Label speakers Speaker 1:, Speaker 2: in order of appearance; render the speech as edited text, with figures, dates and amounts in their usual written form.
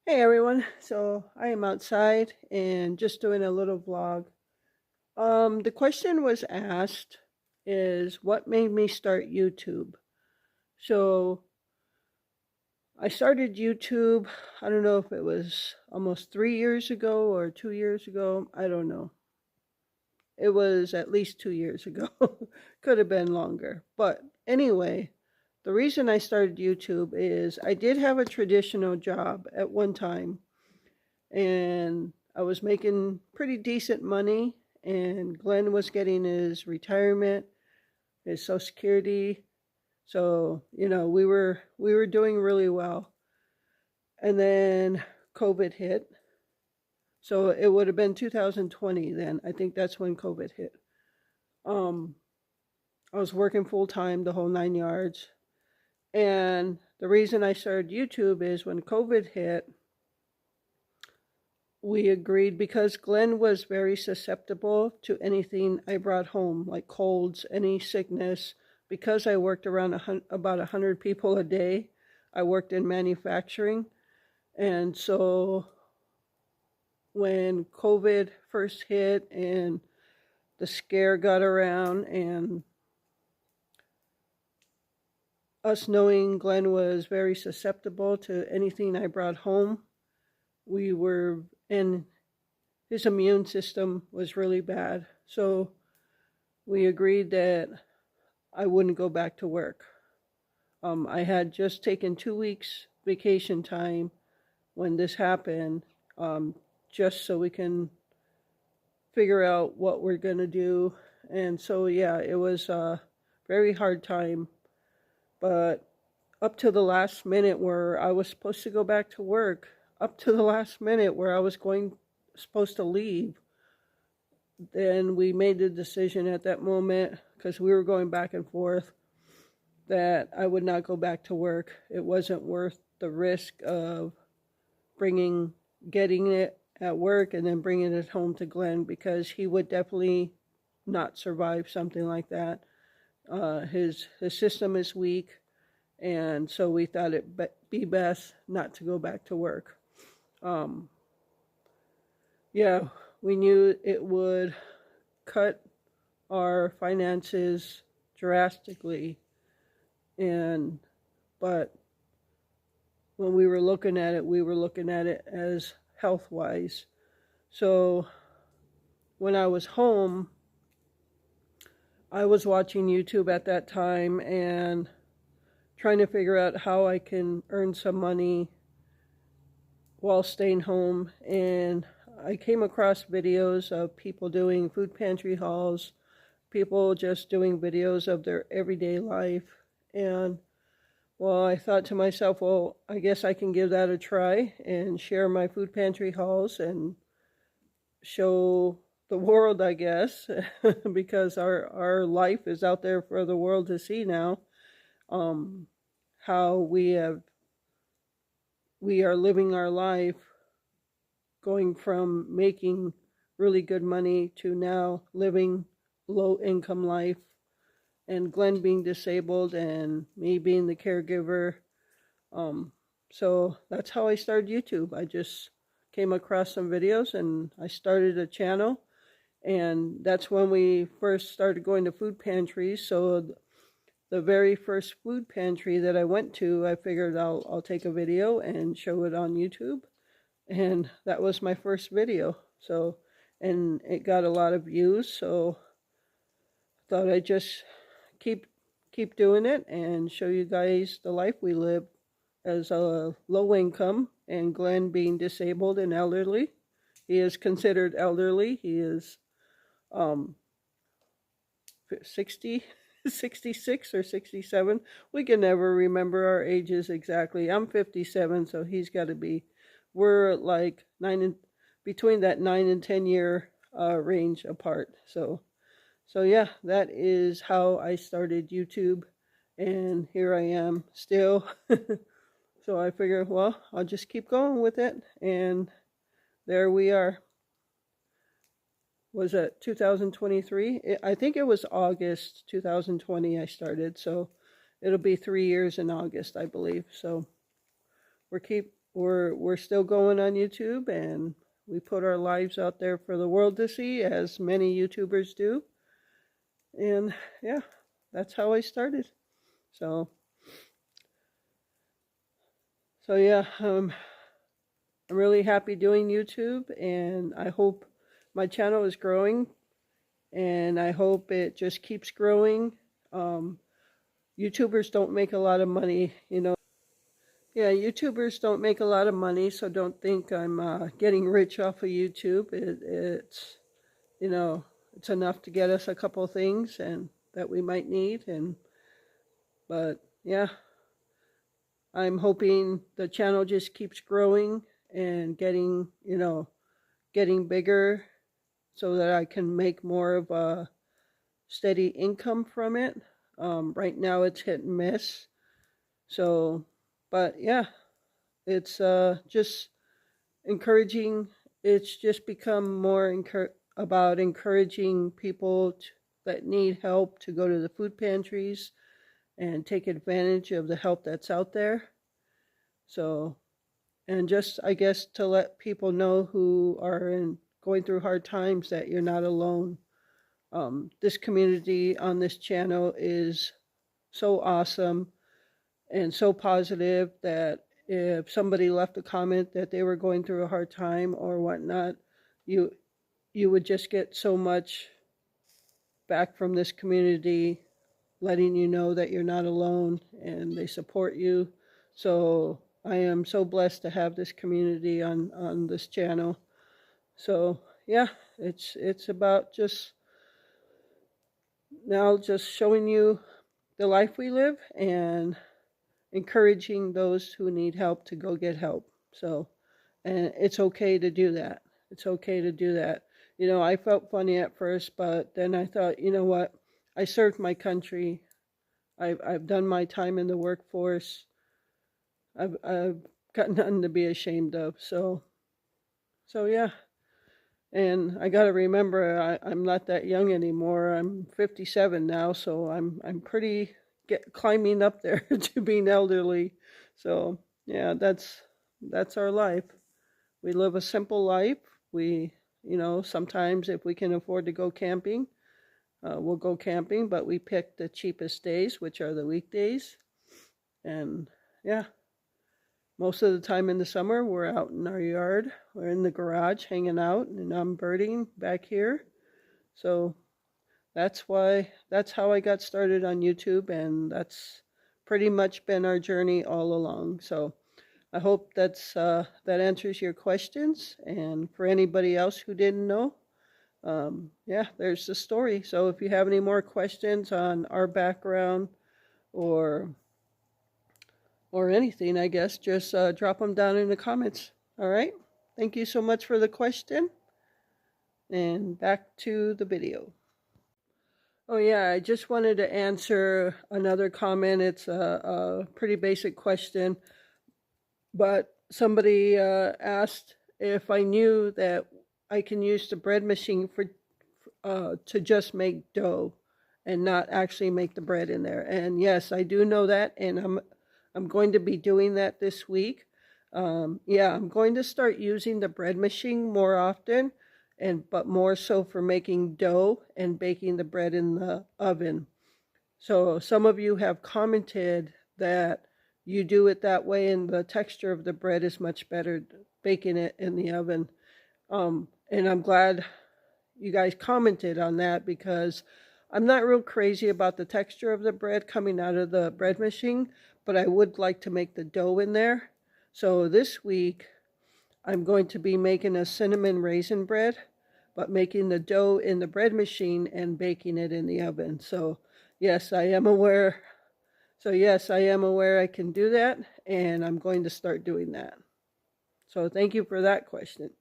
Speaker 1: Hey everyone, so I am outside and just doing a little vlog. The question was asked is what made me start YouTube? So I started YouTube, I don't know if it was almost 3 years ago or 2 years ago, I don't know. It was at least 2 years ago, could have been longer. But anyway, the reason I started YouTube is I did have a traditional job at one time. And I was making pretty decent money, and Glenn was getting his retirement, his Social Security. So, we were doing really well. And then COVID hit. So it would have been 2020 then. I think that's when COVID hit. Um, I was working full time, the whole 9 yards. And the reason I started YouTube is when COVID hit, we agreed because Glenn was very susceptible to anything I brought home, like colds, any sickness. Because I worked around about 100 people a day, I worked in manufacturing. And so when COVID first hit and the scare got around, and us knowing Glenn was very susceptible to anything I brought home, and his immune system was really bad. So we agreed that I wouldn't go back to work. I had just taken 2 weeks vacation time when this happened, just so we can figure out what we're going to do. And so, yeah, it was a very hard time. But up to the last minute where I was supposed to go back to work, up to the last minute where I was supposed to leave, then we made the decision at that moment, because we were going back and forth, that I would not go back to work. It wasn't worth the risk of getting it at work and then bringing it home to Glenn, because he would definitely not survive something like that. His system is weak, and so we thought it'd be best not to go back to work. Yeah, we knew it would cut our finances drastically, but when we were looking at it as health-wise. So when I was home, I was watching YouTube at that time and trying to figure out how I can earn some money while staying home. And I came across videos of people doing food pantry hauls, people just doing videos of their everyday life. And well, I thought to myself, well, I guess I can give that a try and share my food pantry hauls and show the world, I guess, because our life is out there for the world to see now. How we are living our life, going from making really good money to now living low income life, and Glenn being disabled and me being the caregiver. So that's how I started YouTube. I just came across some videos and I started a channel, and that's when we first started going to food pantries. So the very first food pantry that I went to, I figured I'll take a video and show it on YouTube. And that was my first video. So, and it got a lot of views. So I thought I'd just keep doing it and show you guys the life we live as a low income, and Glenn being disabled and elderly. He is considered elderly. He is 60, 66 or 67. We can never remember our ages exactly. I'm 57, so he's got to be, we're like between that 9 and 10 year range apart. So yeah, that is how I started YouTube, and here I am still. So I figured, well, I'll just keep going with it, and there we are. Was it 2023? I think it was August 2020 I started, so it'll be 3 years in August, I believe. So we're still going on YouTube, and we put our lives out there for the world to see, as many YouTubers do. And yeah, that's how I started. So yeah, I'm really happy doing YouTube, and I hope my channel is growing, and I hope it just keeps growing. YouTubers don't make a lot of money, you know. Yeah, YouTubers don't make a lot of money, so don't think I'm getting rich off of YouTube. It's, you know, it's enough to get us a couple of things and that we might need. But yeah, I'm hoping the channel just keeps growing and getting, you know, getting bigger so that I can make more of a steady income from it. Right now it's hit and miss. So, but yeah, it's just encouraging. It's just become more about encouraging people that need help to go to the food pantries and take advantage of the help that's out there. So, and just, I guess, to let people know who are going through hard times that you're not alone. This community on this channel is so awesome and so positive that if somebody left a comment that they were going through a hard time or whatnot, you would just get so much back from this community, letting you know that you're not alone and they support you. So I am so blessed to have this community on this channel. So yeah, it's about just now just showing you the life we live and encouraging those who need help to go get help. So, and it's okay to do that. It's okay to do that. You know, I felt funny at first, but then I thought, you know what? I served my country. I've done my time in the workforce. I've got nothing to be ashamed of. So yeah. And I got to remember, I'm not that young anymore. I'm 57 now, so I'm pretty climbing up there to being elderly. So yeah, that's our life. We live a simple life. We, you know, sometimes if we can afford to go camping, we'll go camping, but we pick the cheapest days, which are the weekdays. And yeah, most of the time in the summer, we're out in our yard. We're in the garage hanging out, and I'm birding back here. So that's how I got started on YouTube, and that's pretty much been our journey all along. So I hope that answers your questions. And for anybody else who didn't know, yeah, there's the story. So if you have any more questions on our background or anything, I guess, just drop them down in the comments. All right. Thank you so much for the question. And back to the video. Oh yeah, I just wanted to answer another comment. It's a pretty basic question, but somebody asked if I knew that I can use the bread machine to just make dough and not actually make the bread in there. And yes, I do know that, and I'm going to be doing that this week. Yeah, I'm going to start using the bread machine more often, but more so for making dough and baking the bread in the oven. So some of you have commented that you do it that way and the texture of the bread is much better baking it in the oven. And I'm glad you guys commented on that, because I'm not real crazy about the texture of the bread coming out of the bread machine, but I would like to make the dough in there. So this week, I'm going to be making a cinnamon raisin bread, but making the dough in the bread machine and baking it in the oven. So yes, I am aware. So yes, I am aware I can do that, and I'm going to start doing that. So thank you for that question.